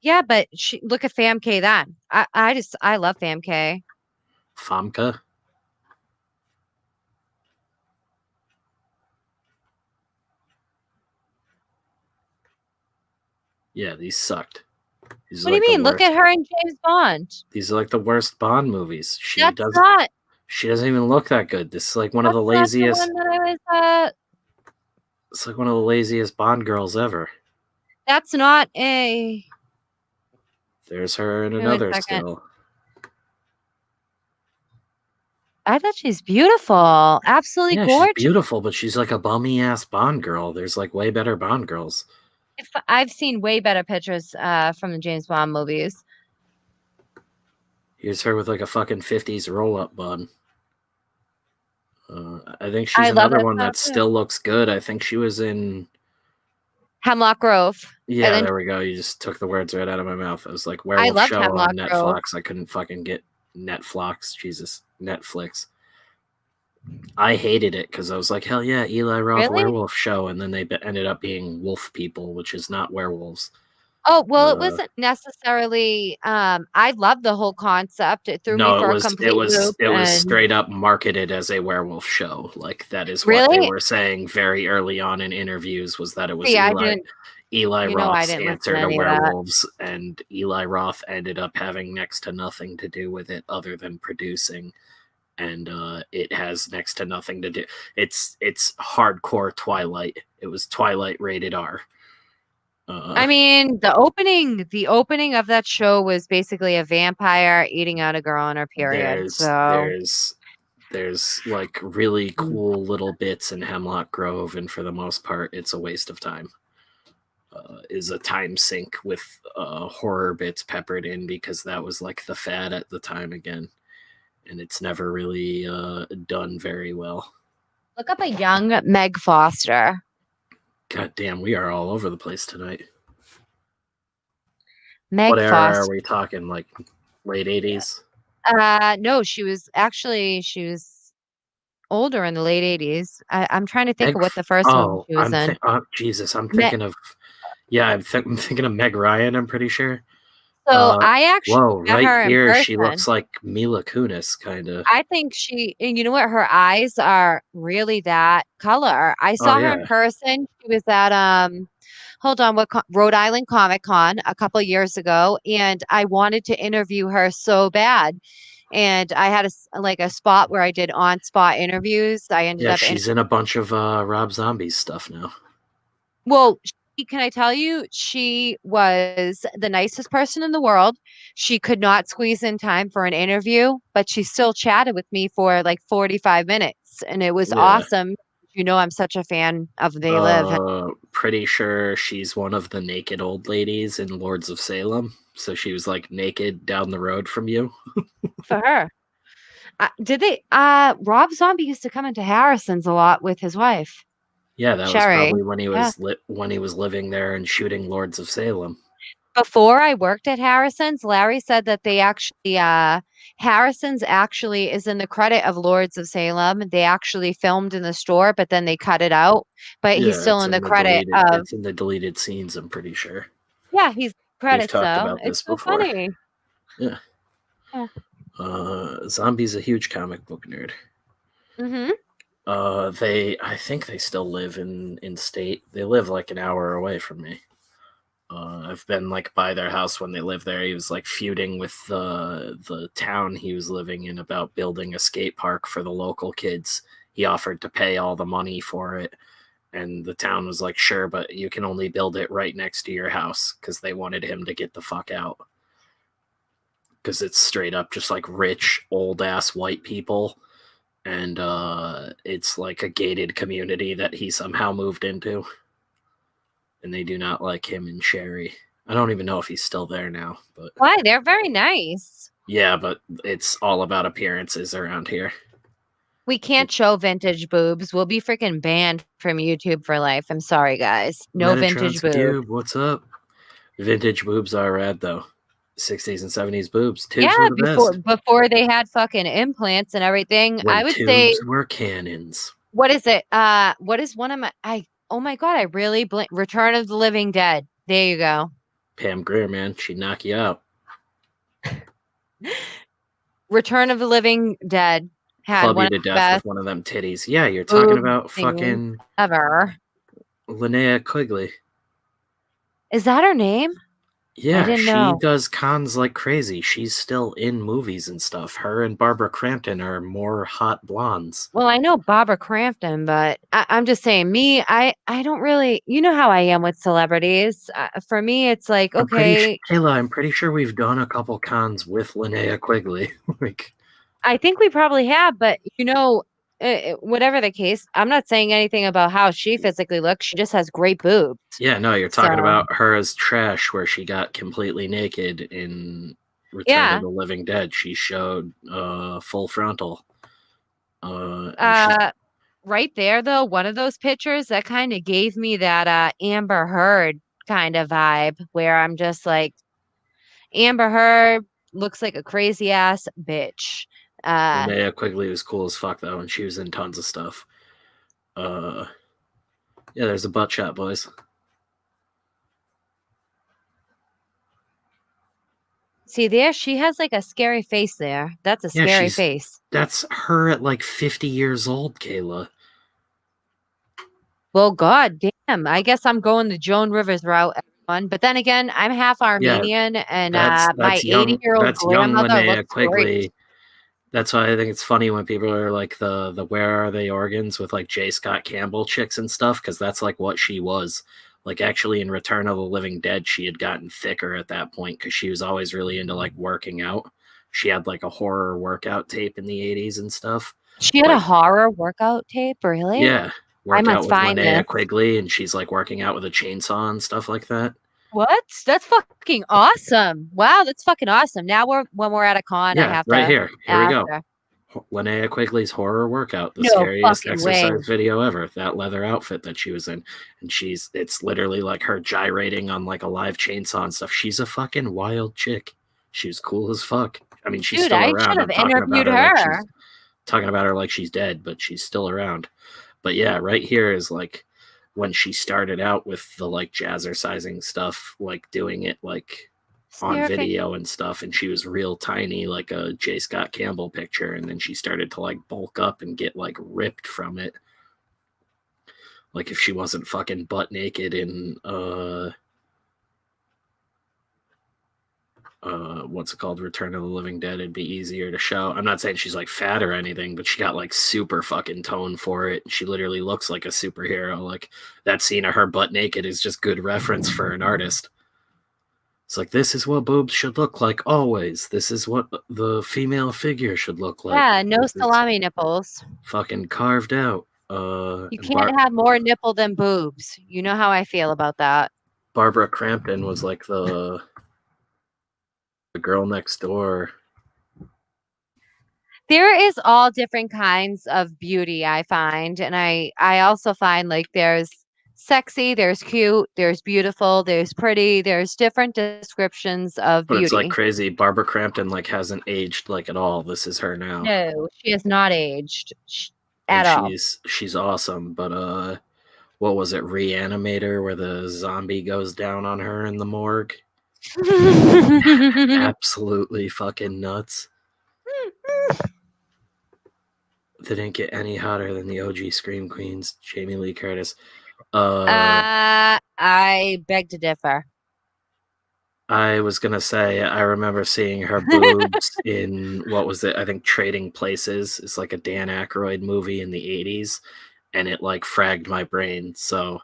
Yeah, but look at Famke then. I love Famke. Famke? Yeah, these sucked. What do you mean? Look at her in James Bond. These are like the worst Bond movies. She doesn't even look that good. This is like one of the laziest. It's like one of the laziest Bond girls ever. That's not a. There's her in another still. I thought she's beautiful. Absolutely gorgeous. She's beautiful, but she's like a bummy ass Bond girl. There's like way better Bond girls. I've seen way better pictures from the James Bond movies. Here's her with like a fucking 50s roll up bun. I think she's another one that still looks good. I think she was in Hemlock Grove. Yeah, there we go. You just took the words right out of my mouth. I was like, Werewolf Show on Netflix. I couldn't fucking get Netflix. Jesus, Netflix. I hated it because I was like, hell yeah, Eli Roth Werewolf Show, and then they ended up being wolf people, which is not werewolves. Oh, well, it wasn't necessarily I love the whole concept. It threw me for a complete loop. It was straight up marketed as a werewolf show. Like that is what they were saying very early on in interviews, was that it was Eli Roth's answer to werewolves, and Eli Roth ended up having next to nothing to do with it other than producing. And it has next to nothing to do. It's hardcore Twilight. It was Twilight rated R. I mean, the opening of that show was basically a vampire eating out a girl on her period. There's like really cool little bits in Hemlock Grove, and for the most part, it's a waste of time. Is a time sink with horror bits peppered in because that was like the fad at the time again, and it's never really done very well. Look up a young Meg Foster. God damn, we are all over the place tonight. Meg What era are Foster. we talking? Like late 80s? No, she was older in the late 80s. I'm trying to think Meg. of what the first movie Oh, she was in. Jesus. I'm Me- thinking of. Yeah, I'm thinking of Meg Ryan. I'm pretty sure. so I actually Whoa, met right her in here, she person. looks like Mila Kunis, kind of. I think and you know what? Her eyes are really that color. I Oh saw her in yeah, person. She was at hold on, Rhode Island Comic Con a couple years ago, and I wanted to interview her so bad. And I had like a spot where I did on spot interviews. I ended yeah. up She's in a bunch of Rob Zombie's stuff now. Well, can I tell you, she was the nicest person in the world. She could not squeeze in time for an interview, but she still chatted with me for like 45 minutes, and it was Yeah. awesome. You know, I'm such a fan of They Live. Pretty sure she's one of the naked old ladies in Lords of Salem. So she was like naked down the road from you. For her. Did they Rob Zombie used to come into Harrison's a lot with his wife, Yeah, that was Sherry. probably when he Yeah. was when he was living there and shooting Lords of Salem. Before I worked at Harrison's, Larry said that they actually Harrison's actually is in the credit of Lords of Salem. They actually filmed in the store, but then they cut it out. But he's Yeah, still in the credit of it's in the deleted scenes, I'm pretty sure. yeah, he's We've credits talked though. about It's this so before. funny. Yeah. Yeah. Zombie's a huge comic book nerd. Mm-hmm. I think they still live in state. They live like an hour away from me. I've been like by their house when they lived there. He was like feuding with the town he was living in about building a skate park for the local kids. He offered to pay all the money for it, and the town was like, "Sure, but you can only build it right next to your house," because they wanted him to get the fuck out. Because it's straight up just like rich old ass white people, and it's like a gated community that he somehow moved into, and they do not like him and Sherry. I don't even know if he's still there now, but Why? They're very nice. yeah, but it's all about appearances around here. We can't show vintage boobs. We'll be freaking banned from YouTube for life. I'm sorry, guys. No vintage Metatron's boobs. Cube, what's up? Vintage boobs are rad though. 60s and 70s boobs. Tubes Yeah, were the before best. before they had fucking implants and everything. I When would say, tubes were cannons. what is it? What is one of my I oh my God, I really Return of the Living Dead. There you go. Pam Grier, man, she'd knock you out. Return of the Living Dead had Club one you of to the death with best one of them titties. Yeah, you're talking boob about scenes fucking ever. Linnea Quigley. Is that her name? I Yeah, didn't she know. does cons like crazy. She's still in movies and stuff. Her and Barbara Crampton are more hot blondes. Well, I know Barbara Crampton, but I'm just saying, I don't really, you know how I am with celebrities. For me, it's like, okay, Kayla, I'm pretty sure we've done a couple cons with Linnea Quigley. Like, I think we probably have, but whatever the case, I'm not saying anything about how she physically looks. She just has great boobs. yeah, no, you're talking So, about her as trash, where she got completely naked in Return of yeah. the Living Dead. She showed full frontal. And she's Uh, right there, though, one of those pictures that kind of gave me that Amber Heard kind of vibe where I'm just like, Amber Heard looks like a crazy ass bitch. Uh, Linnea Quigley was cool as fuck though, and she was in tons of stuff. Uh, yeah, there's a butt shot, boys. See there, she has like a scary face there. That's a Yeah, scary face. that's her at like 50 years old, Kayla. Well, god damn. I guess I'm going the Joan Rivers route, everyone. But then again, I'm half Yeah, Armenian and my that's 80-year-old young grandmother Linnea looks great. Quigley. That's why I think it's funny when people are like the Where Are They organs with like J. Scott Campbell chicks and stuff, because that's like what she was. Like actually in Return of the Living Dead, she had gotten thicker at that point because she was always really into like working out. She had like a horror workout tape in the 80s and stuff. She had a Like, horror workout tape, really? yeah, I workout must with find this. Linnea Quigley, and she's like working out with a chainsaw and stuff like that. What? That's fucking awesome. Wow, that's fucking awesome. Now when we're at a con, I Yeah, have right to here. Here we ask go. her. Linnea Quigley's horror workout, the No scariest fucking way. exercise video ever. That leather outfit that she was in, and it's literally like her gyrating on like a live chainsaw and stuff. She's a fucking wild chick. She was cool as fuck. I mean, she's Dude, still I should around. have I'm talking about interviewed her like her. she's dead, but she's still around. But yeah, right here is like when she started out with the like jazzercising stuff, like doing it like on video and stuff, and she was real tiny, like a J. Scott Campbell picture, and then she started to like bulk up and get like ripped from it. Like if she wasn't fucking butt naked in what's it called, Return of the Living Dead, it'd be easier to show. I'm not saying she's like fat or anything, but she got like super fucking tone for it. She literally looks like a superhero. Like that scene of her butt naked is just good reference for an artist. It's like, this is what boobs should look like always. This is what the female figure should look like. Yeah, no salami nipples. Fucking carved out. You can't have more nipple than boobs. You know how I feel about that. Barbara Crampton was like the girl next door. There is all different kinds of beauty, I find. And I also find like there's sexy, there's cute, there's beautiful, there's pretty, there's different descriptions of But beauty. it's like crazy. Barbara Crampton like hasn't aged like at all. This is her now. No, she has not aged at all. She's awesome. But what was it, Reanimator, where the zombie goes down on her in the morgue? Absolutely fucking nuts. They didn't get any hotter than the OG Scream Queens, Jamie Lee Curtis. I beg to differ. I was gonna say, I remember seeing her boobs in, what was it? I think Trading Places. It's like a Dan Aykroyd movie in the 80s, and it like fragged my brain. So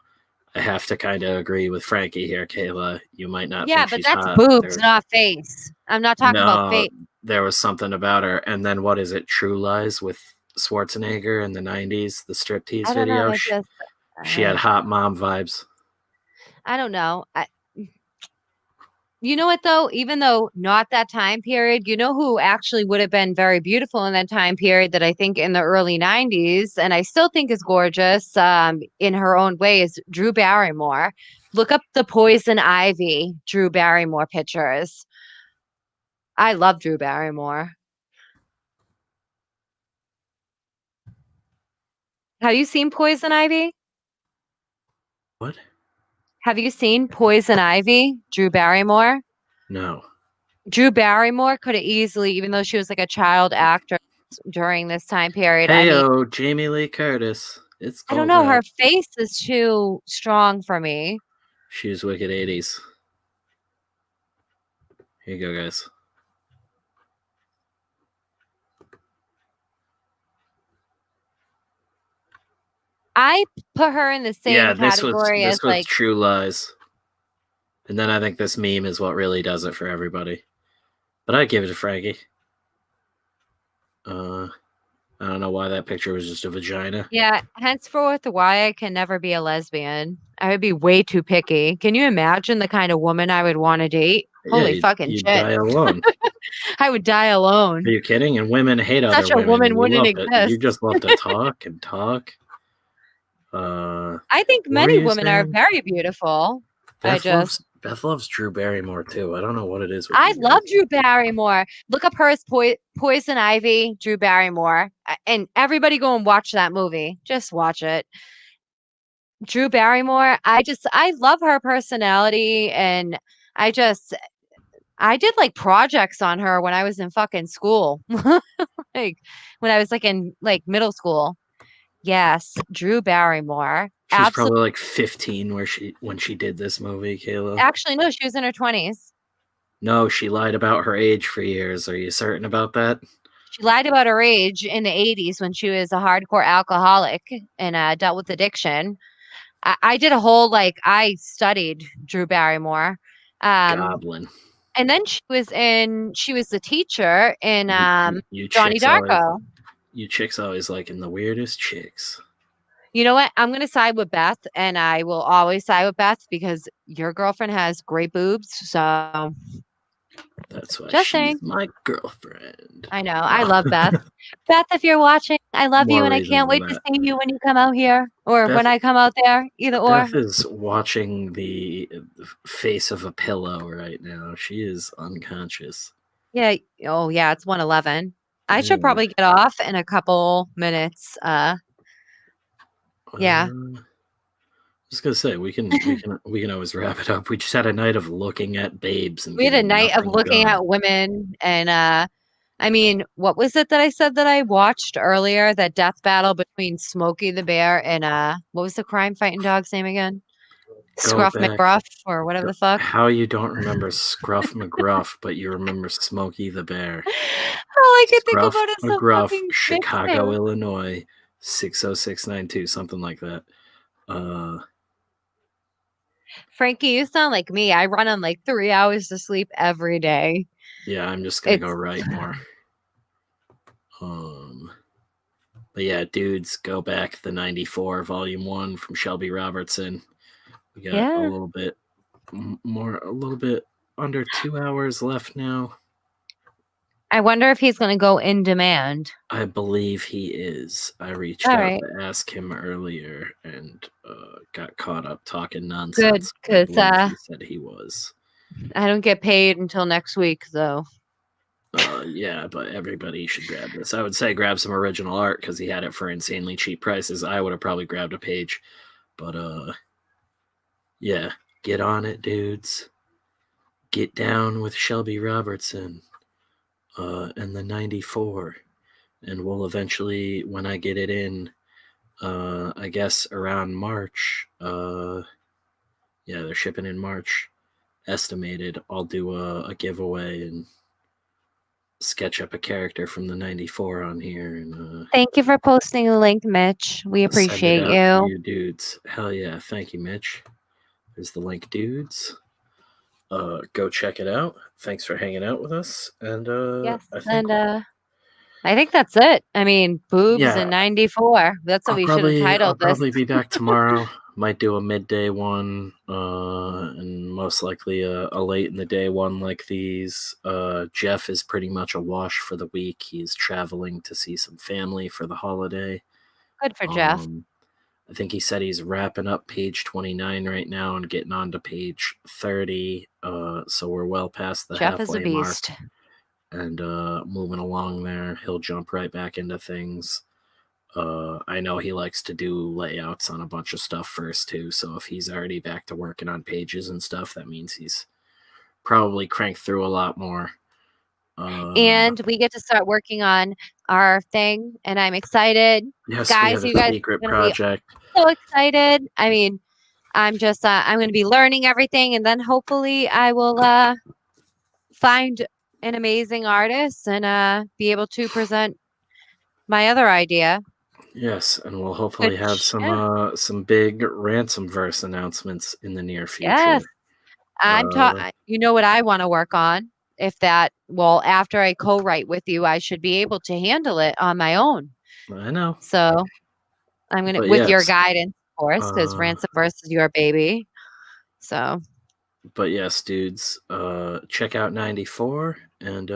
I have to kind of agree with Frankie here, Kayla. You might not think she's hot. Yeah, but that's boobs, not face. I'm not talking about face. There was something about her. And then what is it? True Lies with Schwarzenegger in the 90s, the striptease video. She had hot mom vibes. I don't know. You know what, though? Even though not that time period, you know who actually would have been very beautiful in that time period that I think in the early 90s, and I still think is gorgeous in her own way, is Drew Barrymore. Look up the Poison Ivy Drew Barrymore pictures. I love Drew Barrymore. Have you seen Poison Ivy? What? Have you seen Poison Ivy, Drew Barrymore? No. Drew Barrymore could have easily, even though she was like a child actress during this time period. Hey-o, Jamie Lee Curtis. I don't know. Her face is too strong for me. She was wicked 80s. Here you go, guys. I put her in the same category as like True Lies. And then I think this meme is what really does it for everybody. But I give it to Frankie. I don't know why that picture was just a vagina. Yeah, henceforth, why I can never be a lesbian. I would be way too picky. Can you imagine the kind of woman I would want to date? Holy fucking shit. Die alone. I would die alone. Are you kidding? And women hate other women. Such a woman wouldn't exist. You just love to talk and talk. I think many women are very beautiful. Beth loves Drew Barrymore too. I don't know what it is. I love Drew Barrymore. Look up her as Poison Ivy, Drew Barrymore, and everybody go and watch that movie. Just watch it. Drew Barrymore. I love her personality, and I did like projects on her when I was in fucking school, like when I was like in like middle school. Yes, Drew Barrymore. She's probably like 15 when she did this movie, Kayla. Actually, no, she was in her 20s. No, she lied about her age for years. Are you certain about that? She lied about her age in the 80s when she was a hardcore alcoholic and dealt with addiction. I did a whole I studied Drew Barrymore. Goblin. And then she was the teacher in Johnny Darko. You chicks always liking the weirdest chicks. You know what? I'm going to side with Beth, and I will always side with Beth because your girlfriend has great boobs. So That's why Just she's saying. my girlfriend. I know. I love Beth. Beth, if you're watching, I love you, More and I reason can't for wait to that. see you when you come out here or Beth when I come out there. Either or. Beth is watching the face of a pillow right now. She is unconscious. Yeah. Oh, yeah. It's 1:11. I should Yeah. probably get off in a couple minutes. Yeah. I was gonna say we can always wrap it up. We just had a night of looking at babes and We had a getting night of nothing looking done. at women, and I mean, what was it that I said that I watched earlier? That death battle between Smokey the Bear and what was the crime fighting dog's name again? Go Scruff back. McGruff or whatever the fuck. How you don't remember Scruff McGruff, but you remember Smokey the Bear? All I could think Scruff about is the McGruff, fucking Chicago, mixtape. Illinois, 60692, something like that. Frankie, you sound like me. I run on like 3 hours of sleep every day. Yeah, I'm just gonna go It's write more. But yeah, dudes, go back the 94 volume 1 from Shelby Robertson. We got a yeah. little bit a little bit under 2 hours left now. I wonder if he's going to go in demand. I believe he is. I reached All out right. to ask him earlier and got caught up talking Good, nonsense. I because believe he said he was. I don't get paid until next week, though. Yeah, but everybody should grab this. I would say grab some original art because he had it for insanely cheap prices. I would have probably grabbed a page, but yeah, get on it, dudes. Get down with Shelby Robertson and the 94, and we'll eventually, when I get it in, I guess around March. Yeah, they're shipping in March, estimated. I'll do a giveaway and sketch up a character from the 94 on here and Thank you for posting the link, Mitch. We send it appreciate out for you. you dudes. Hell yeah. Thank you, Mitch. There's the link, dudes. Go check it out. Thanks for hanging out with us. And Yes, I think, and I think that's it. I mean, boobs yeah, and 94. That's what we should have I'll titled this. probably be back tomorrow. Might do a midday one, and most likely a late in the day one like these. Jeff is pretty much a wash for the week. He's traveling to see some family for the holiday. Good for Jeff. I think he said he's wrapping up page 29 right now and getting on to page 30. So we're well past the Jeff is a halfway mark beast. and moving along there. He'll jump right back into things. I know he likes to do layouts on a bunch of stuff first too. So if he's already back to working on pages and stuff, that means he's probably cranked through a lot more. And we get to start working on our thing, and I'm excited. Yes, we Guys, have a you guys secret are going to be project. so excited. I mean, I'm just I'm going to be learning everything, and then hopefully I will find an amazing artist and be able to present my other idea. Yes, and we'll hopefully have Which, yeah, some big Ransomverse announcements in the near future. yes, Uh, you know what I want to work on. If that, well, after I co-write with you, I should be able to handle it on my own. I know, So I'm gonna, but with your yes, guidance, of course, because uh, Ransomverse is your baby. So dudes, check out 94 and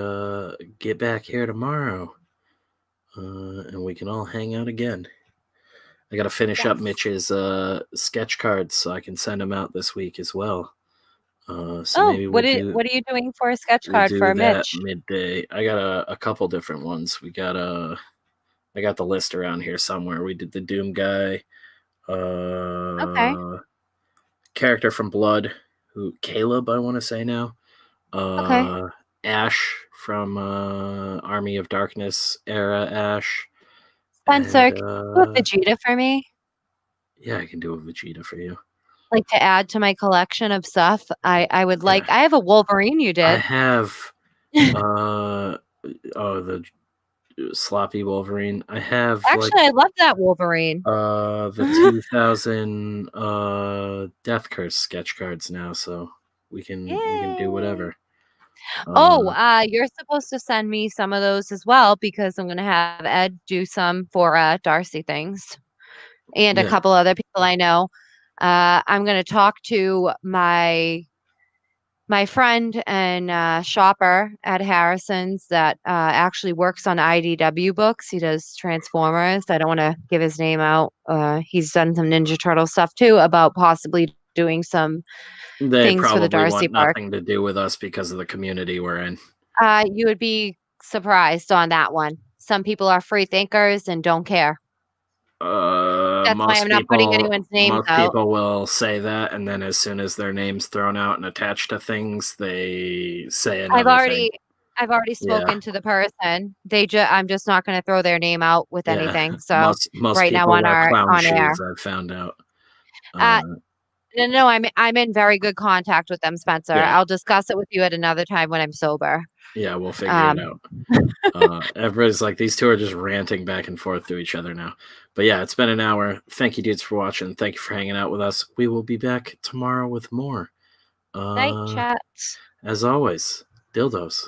get back here tomorrow, and we can all hang out again. I gotta finish up yes. Mitch's sketch cards so I can send them out this week as well. So Oh, maybe what are you doing for a sketch we'll card do for that Mitch? midday. I got a couple different ones. We got I got the list around here somewhere. We did the Doom guy, Okay, character from Blood, who Caleb I want to say now, okay. uh, Ash from Army of Darkness era Ash, Spencer, and can you do a Vegeta for me? yeah, I can do a Vegeta for you. Like to add to my collection of stuff. I would Yeah, like. I have a Wolverine you I did. have uh oh the sloppy Wolverine. I have like Actually, I love that Wolverine. the 2000 Death Curse sketch cards now, so we can do Yay. whatever. Oh, Uh you're supposed to send me some of those as well because I'm gonna have Ed do some for Darcy things and a yeah. couple other people I know. I'm gonna talk to my my friend and shopper at Harrison's that actually works on IDW books. He does Transformers. I don't want to give his name out. He's done some Ninja Turtle stuff too about possibly doing some They things for the probably Darcy want Park. nothing to do with us because of the community we're in. You would be surprised on that one. Some people are free thinkers and don't care. That's why I'm not putting anyone's names Most out. people will say that, and then as soon as their name's thrown out and attached to things, they say another thing. I've already spoken to the person. I'm just not going to throw their name out with anything. So most right now people wear clown on air. shoes. I've found out. No, I'm in very good contact with them, Spencer. Yeah. I'll discuss it with you at another time when I'm sober. Yeah, we'll figure it out. Everybody's like, these two are just ranting back and forth to each other now. But yeah, it's been an hour. Thank you, dudes, for watching. Thank you for hanging out with us. We will be back tomorrow with more. Night chat. As always, dildos.